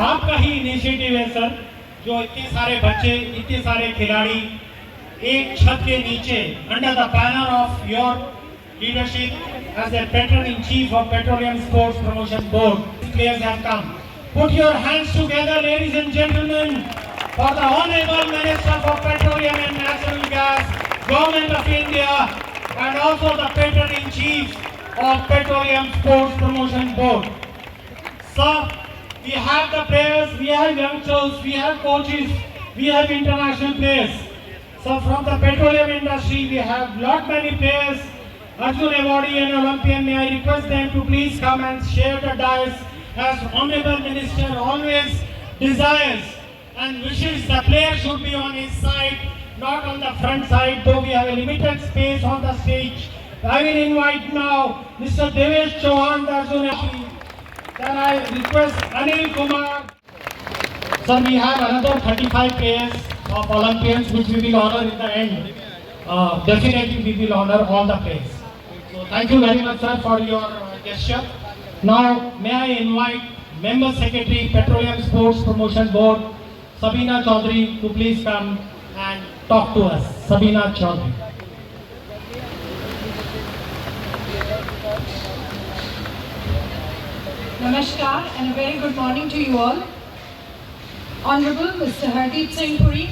आपका ही इनिशिएटिव है सर, जो इतने सारे बच्चे, इतने सारे खिलाड़ी एक छत के नीचे under the banner of your leadership as a patron in chief of Petroleum Sports Promotion Board, players have come. Put your hands together, ladies and gentlemen, for the Honorable Minister for Petroleum and Natural Gas, Government of India, and also the patron in chief of Petroleum Sports Promotion Board. Sir, we have the players, we have youngsters, we have coaches, we have international players. So from the petroleum industry, we have lot many players, Arjun Awardee and Olympian. May I request them to please come and share the dais as Honorable Minister always desires and wishes the player should be on his side, not on the front side, though we have a limited space on the stage. I will invite now Mr. Devesh Chauhan, the Arjun Awardee. Then I request Anil Kumar. Sir, we have another 35 players of Olympians which we will honor in the end. Definitely we will honor all the players. So thank you very much, sir, for your gesture. Now may I invite Member Secretary Petroleum Sports Promotion Board Sabina Chaudhary to please come and talk to us. Sabina Chaudhary. Namaskar and a very good morning to you all. Honorable Mr. Hardeep Singh Puri,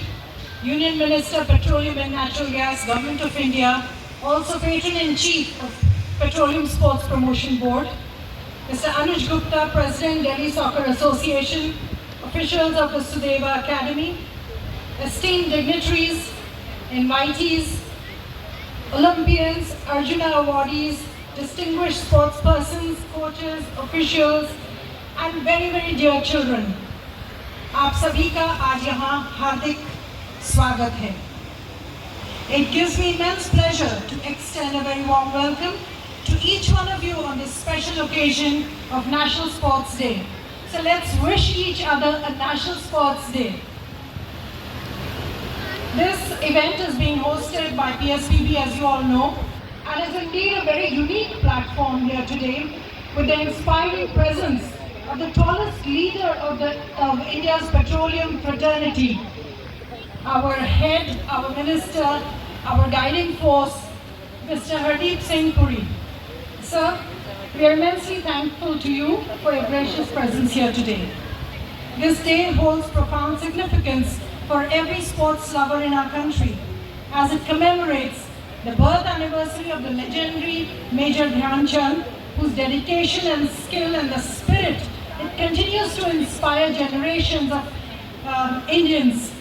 Union Minister, Petroleum and Natural Gas, Government of India, also Patron-in-Chief of Petroleum Sports Promotion Board, Mr. Anuj Gupta, President, Delhi Soccer Association, officials of the Sudeva Academy, esteemed dignitaries, invitees, Olympians, Arjuna Awardees, distinguished sports persons, coaches, officials, and very, very dear children. आप सभी का आज यहाँ हार्दिक स्वागत है. It gives me immense pleasure to extend a very warm welcome to each one of you on this special occasion of National Sports Day. So let's wish each other a National Sports Day. This event is being hosted by PSPB, as you all know, and is indeed a very unique platform here today with the inspiring presence of the tallest leader of India's petroleum fraternity, our head, our minister, our guiding force, Mr. Hardeep Singh Puri. Sir, we are immensely thankful to you for your gracious presence here today. This day holds profound significance for every sports lover in our country, as it commemorates the birth anniversary of the legendary Major Dhyan Chand, whose dedication and skill and the spirit it continues to inspire generations of Indians.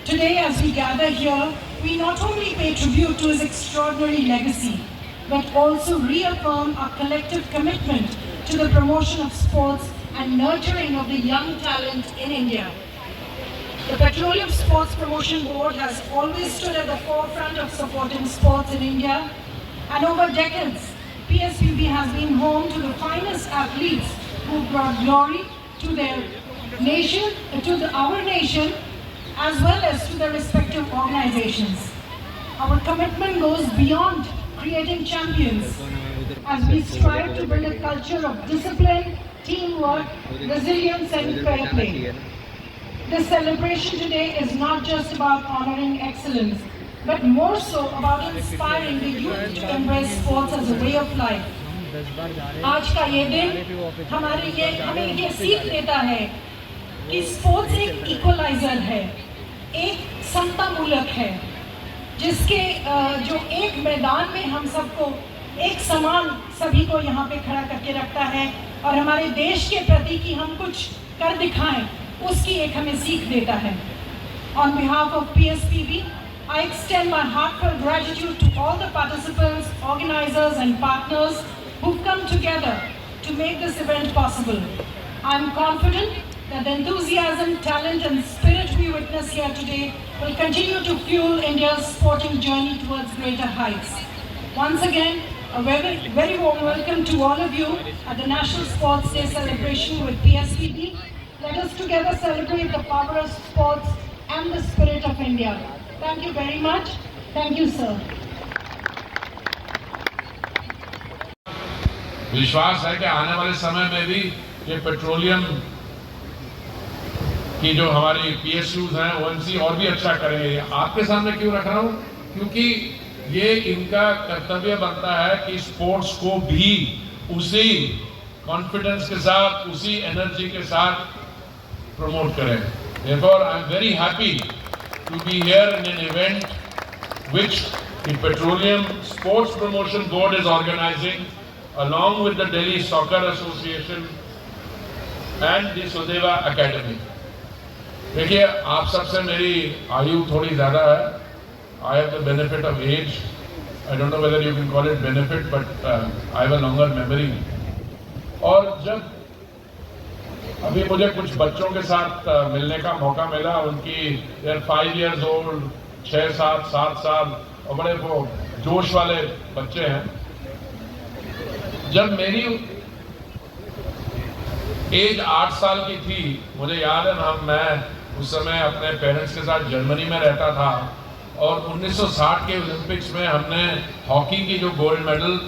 Today, as we gather here, we not only pay tribute to his extraordinary legacy, but also reaffirm our collective commitment to the promotion of sports and nurturing of the young talent in India. The Petroleum Sports Promotion Board has always stood at the forefront of supporting sports in India, and over decades, PSPB has been home to the finest athletes who brought glory to their nation, our nation, as well as to their respective organizations. Our commitment goes beyond creating champions, as we strive to build a culture of discipline, teamwork, resilience, and fair play. This celebration today is not just about honoring excellence, but more so about inspiring the youth to embrace sports as a way of life. आज का ये दिन हमें ये सीख देता है कि स्पोर्ट्स एक इक्वलाइजर है, एक समतामूलक है, जिसके जो एक मैदान में हम सबको एक समान सभी को यहाँ पे खड़ा करके रखता है और हमारे देश के प्रति कि हम कुछ कर दिखाएं, उसकी एक हमें सीख देता है. On behalf of PSPB, I extend my heartfelt gratitude to all the participants, organizers and partners who've come together to make this event possible. I'm confident that the enthusiasm, talent and spirit we witness here today will continue to fuel India's sporting journey towards greater heights. Once again, a very, very warm welcome to all of you at the National Sports Day celebration with PSPB. Let us together celebrate the power of sports and the spirit of India. Thank you very much. Thank you, sir. विश्वास है कि आने वाले समय में भी ये petroleum की जो हमारी PSUs हैं, OMC और भी अच्छा करेंगे. आपके सामने क्यों रख रहा हूँ? क्योंकि ये इनका कर्तव्य बनता है कि स्पोर्ट्स को भी उसी कॉन्फिडेंस के साथ, उसी एनर्जी के साथ प्रमोट करें. Therefore, I am very happy to be here in an event which the Petroleum Sports Promotion Board is organizing along with the Delhi Soccer Association and the Sudeva Academy. देखिए, आप सबसे मेरी आयु थोड़ी ज़्यादा है. I have the benefit of age. I don't know whether you can call it benefit, but I have a longer memory. और जब अभी मुझे कुछ बच्चों के साथ मिलने का मौका मिला, उनकी they are 5 years old, 6 साल 7 साल और बड़े वो जोश वाले बच्चे हैं. जब मेरी एज 8 साल की थी, मुझे याद है मैं उस समय अपने पेरेंट्स के साथ जर्मनी में रहता था और 1960 के ओलंपिक्स में हमने हॉकी की जो gold medal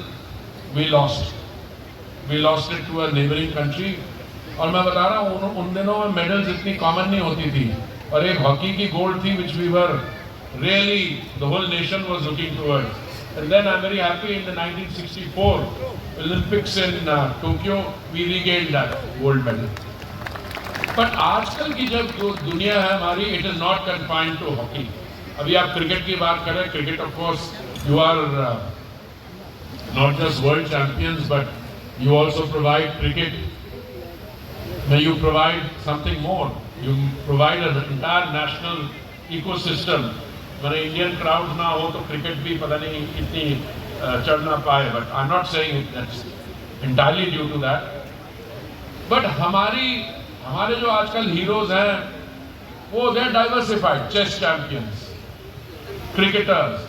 we lost it to a neighbouring country. और मैं बता रहा हूँ उन दिनों में मेडल्स इतनी कॉमन नहीं होती थी और एक हॉकी की गोल्ड थी which we were really the whole nation was looking towards. And then I'm very happy in the 1964 Olympics in Tokyo we regained that gold medal. But आजकल की जब जो दुनिया है हमारी, it is not confined to hockey. अभी आप cricket की बात करें, cricket of course you are not just world champions but you also provide cricket. Now you provide something more. You provide an entire national ecosystem. मेरे Indian crowd ना हो तो cricket भी पता नहीं इतनी चढ़ ना पाए. But I am not saying that's entirely due to that. But हमारे जो आजकल हीरोज हैं वो they are diversified. Chess champions, cricketers,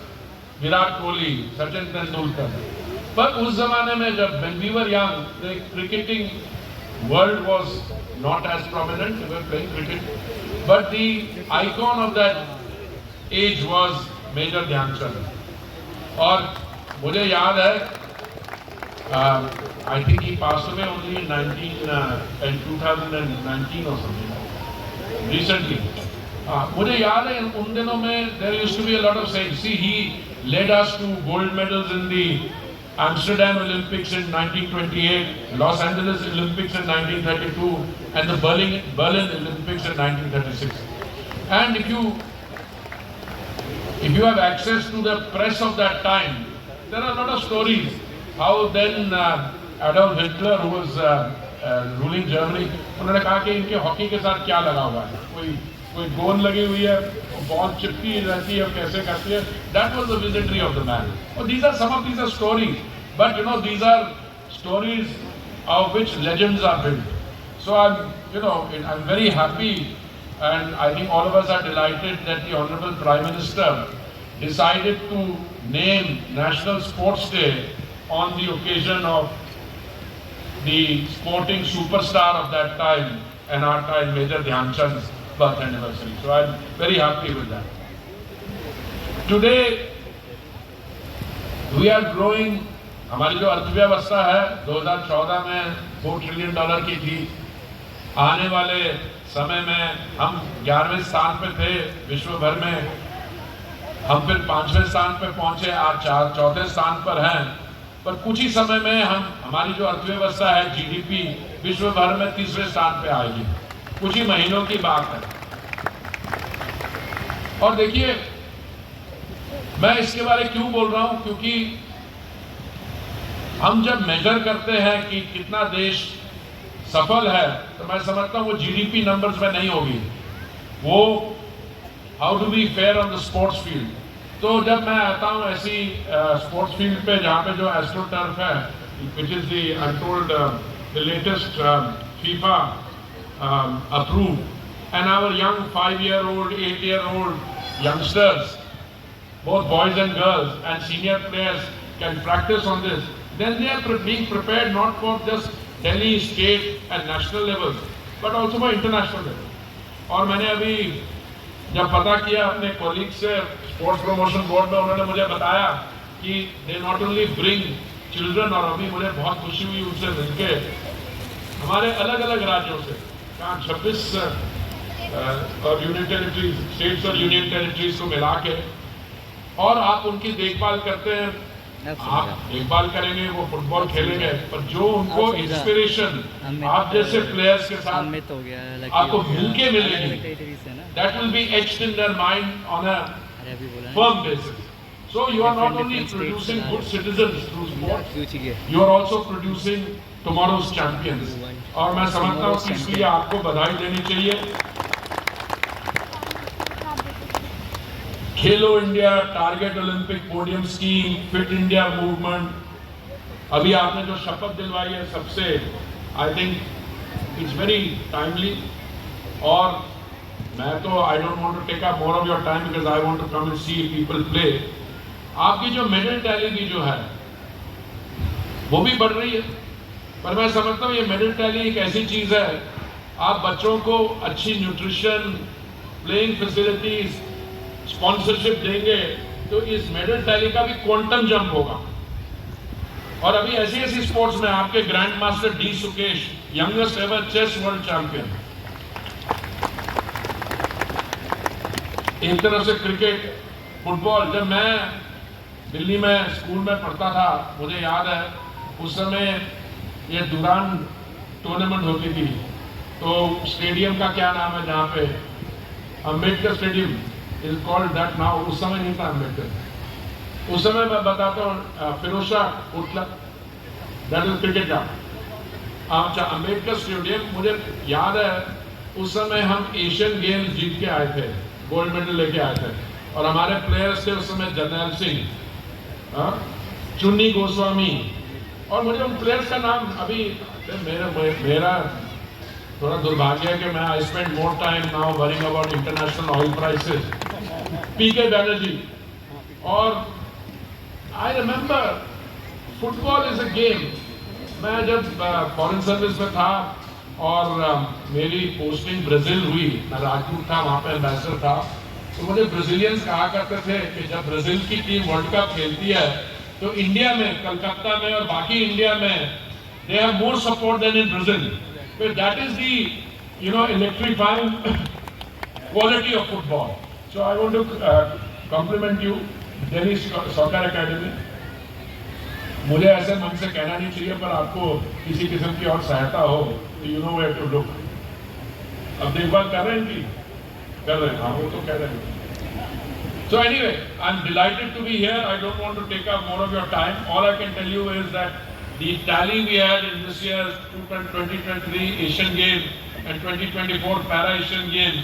Virat Kohli, Sachin Tendulkar. पर उस जमाने में जब when we were young, cricketing world was not as prominent, they were playing cricket. But the icon of that age was Major Dhyanchand. और मुझे याद है, I think he passed away only in 2019 or something, recently. मुझे याद है उन दिनों में there used to be a lot of saying. See, he led us to gold medals in the Amsterdam Olympics in 1928, Los Angeles Olympics in 1932, and the Berlin Olympics in 1936. And if you have access to the press of that time, there are a lot of stories how then Adolf Hitler, who was ruling Germany, उन्होंने कहा कि इनके hockey के साथ क्या लगा हुआ है, कोई गोंद लगी हुई है, बॉल चिपकी रहती है, कैसे करती है. That was the wizardry of the man. These are some of these are stories, but these are stories of which legends are built. So I'm very happy, and I think all of us are delighted that the Honorable Prime Minister decided to name National Sports Day on the occasion of the sporting superstar of that time and our time, Major Dhyanchand's birth anniversary. So I'm very happy with that. Today we are growing. हमारी जो अर्थव्यवस्था है 2014 में $4 trillion की थी. आने वाले समय में हम 11वें स्थान पे थे विश्व भर में, हम फिर 5वें स्थान पे पहुंचे, आज चौथे स्थान पर हैं. पर कुछ ही समय में हमारी जो अर्थव्यवस्था है जीडीपी विश्व भर में 3रे स्थान पे आएगी. कुछ ही महीनों की बात है. और देखिए, मैं इसके बारे में क्यों बोल रहा हूं, क्योंकि हम जब मेजर करते हैं कि कितना देश सफल है, तो मैं समझता हूं वो जीडीपी नंबर्स में नहीं होगी, वो how to be fair on the sports field. तो जब मैं आता हूं ऐसी स्पोर्ट्स फील्ड पे जहां पे जो एस्ट्रोटर्फ है, which is the untold the latest FIFA approved, and our young 5-year-old, 8-year-old youngsters, both boys and girls, and senior players can practice on this, then they are being prepared not for just Delhi, state and national levels, but also for international level. और मैंने अभी जब पता किया अपने colleague से sports promotion board में, उन्होंने मुझे बताया कि they not only bring children, और अभी मुझे बहुत खुशी हुई उनसे मिलके, हमारे अलग अलग राज्यों से 26 और यूनियन टेरिटरीज, स्टेट्स और यूनियन टेरिटरीज को मिला के, और आप उनकी देखभाल करते हैं. आप देखभाल करेंगे, वो फुटबॉल खेलेंगे, पर जो उनको इंस्पिरेशन आप जैसे प्लेयर्स के साथ आपको मिलके मिलेगी, that will be etched in their mind on a firm basis. So you are not only producing good citizens through sports, you are also producing tomorrow's champions. और मैं समझता हूँ कि इसलिए आपको बधाई देनी चाहिए. Khelo India, target Olympic podium scheme, fit India movement, अभी आपने जो शपथ दिलवाई है सबसे, I think it's very timely. और मैं तो I don't want to take up more of your time because I want to come and see people play. आपकी जो मेडल टैली भी जो है वो भी बढ़ रही है, पर मैं समझता हूँ ये मेडल टैली एक ऐसी चीज है, आप बच्चों को अच्छी न्यूट्रिशन, प्लेइंग फैसिलिटीज, स्पॉन्सरशिप देंगे तो इस मेडल टैली का भी क्वांटम जंप होगा. और अभी ऐसी ऐसी स्पोर्ट्स में आपके grand master D Gukesh, youngest ever chess world champion, एक तरफ से क्रिकेट, फुटबॉल. जब मैं दिल्ली में स्कूल में पढ़ता था, मुझे याद है उस समय ये दुरान टूर्नामेंट होती थी, तो स्टेडियम का क्या नाम है जहाँ पे, Ambedkar stadium is called that now. उस समय नहीं था अम्बेडकर, उस समय मैं बताता हूँ Firoz Shah Kotla, that is cricket का. अच्छा, अम्बेडकर स्टेडियम, मुझे याद है उस समय हम एशियन गेम्स जीत के आए थे, गोल्ड मेडल लेके आए थे, और हमारे प्लेयर्स थे उस समय जर्नैल सिंह, चुन्नी गोस्वामी, और मुझे उन प्लेयर्स का नाम अभी, मेरा थोड़ा दुर्भाग्य है कि मैं I spend more time now worrying about international oil prices. P K Banerjee. और I remember football is a game. मैं जब फॉरेन सर्विस में था और मेरी पोस्टिंग ब्राज़ील हुई, मैं राजदूत था वहाँ पे, एम्बेसडर था, तो मुझे ब्राज़ीलियंस कहा करते थे कि जब ब्राज़ील की टीम वर्ल्ड कप खेलती है तो इंडिया में, कलकत्ता में और बाकी इंडिया में they have more support than in Brazil. But that is the electrifying quality of football. So I want to compliment you, Delhi Soccer Academy. मुझे ऐसे मन से कहना नहीं चाहिए, पर आपको किसी किस्म की और सहायता हो तो you know where to look. अब देखभाल कर रहे हैं कि कर रहे हैं, हाँ वो तो कह रहे हैं. So anyway, I'm delighted to be here. I don't want to take up more of your time. All I can tell you is that the tally we had in this year's 2023 Asian Games and 2024 Para Asian Games,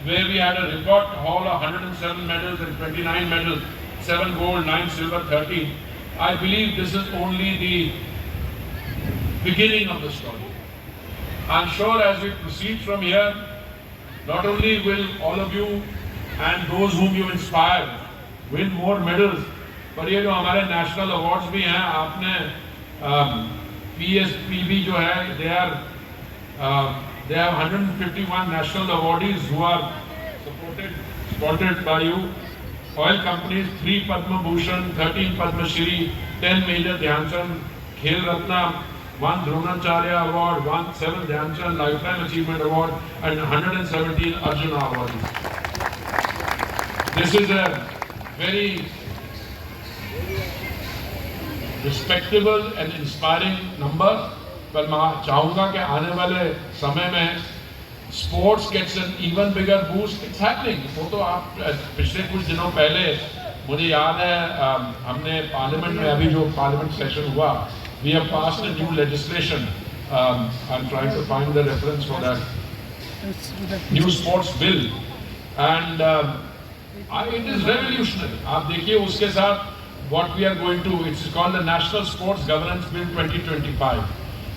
where we had a record haul of 107 medals and 29 medals, 7 gold, 9 silver, 13. I believe this is only the beginning of the story. I'm sure as we proceed from here, not only will all of you and those whom you inspire win more medals, पर ये जो हमारे national awards भी हैं, आपने PSPB जो है, they have 151 national awardees who are supported by you. Oil companies, 3 Padma Bhushan, 13 Padma Shri, 10 Major Dhyan Chand, Khel Ratna, 1 Dronacharya Award, 7 Dhyan Chand Lifetime Achievement Award, and 117 Arjuna Awards. This is a very respectable and inspiring number, पर मैं चाहूँगा कि आने वाले समय में sports gets an even bigger boost. It's happening. वो तो आप पिछले कुछ दिनों पहले मुझे याद है, हमने पार्लियामेंट में अभी जो पार्लियामेंट सेशन हुआ, we have passed a new legislation. I'm trying to find the reference for that new sports bill, and it is revolutionary. आप देखिए उसके साथ what we are going to, it's called the National Sports Governance Bill 2025.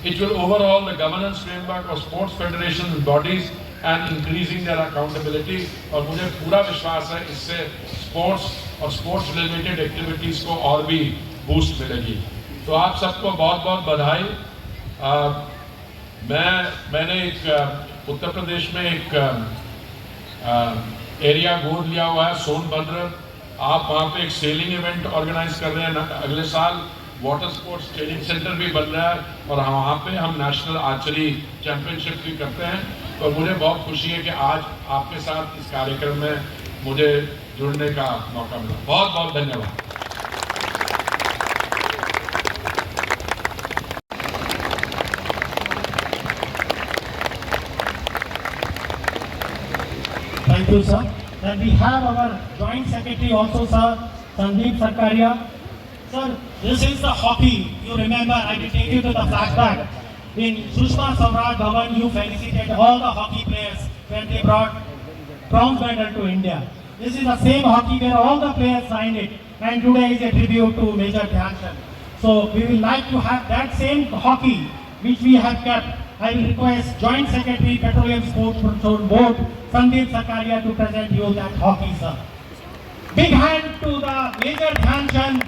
It will overhaul the governance framework of sports federations and bodies and increasing their accountability. और मुझे पूरा विश्वास है इससे sports और sports related activities को और भी boost मिलेगी. तो आप सबको बहुत बहुत बधाई. मैंने एक उत्तर प्रदेश में एक एरिया गोद लिया हुआ है, सोनभद्र. आप वहाँ पे एक सेलिंग इवेंट ऑर्गेनाइज कर रहे हैं. अगले साल वाटर स्पोर्ट्स ट्रेनिंग सेंटर भी बन रहा है और वहाँ पे हम नेशनल आर्चरी चैंपियनशिप भी करते हैं. और मुझे बहुत खुशी है कि आज आपके साथ इस कार्यक्रम में मुझे जुड़ने का मौका मिला. बहुत बहुत धन्यवाद. Thank you, sir. Then we have our Joint Secretary also, sir, Sandeep Sarkaria. Sir, this is the hockey. You remember, I will take you to the flashback. In Sushma Swaraj Bhavan, you felicitate all the hockey players when they brought bronze medal to India. This is the same hockey where all the players signed it, and today is a tribute to Major Dhyan Chand. So we will like to have that same hockey which we have kept. I will request Joint Secretary Petroleum Sports Board Sandeep Sarkaria to present you that hockey, sir. Big hand to the Major Dhyan Chand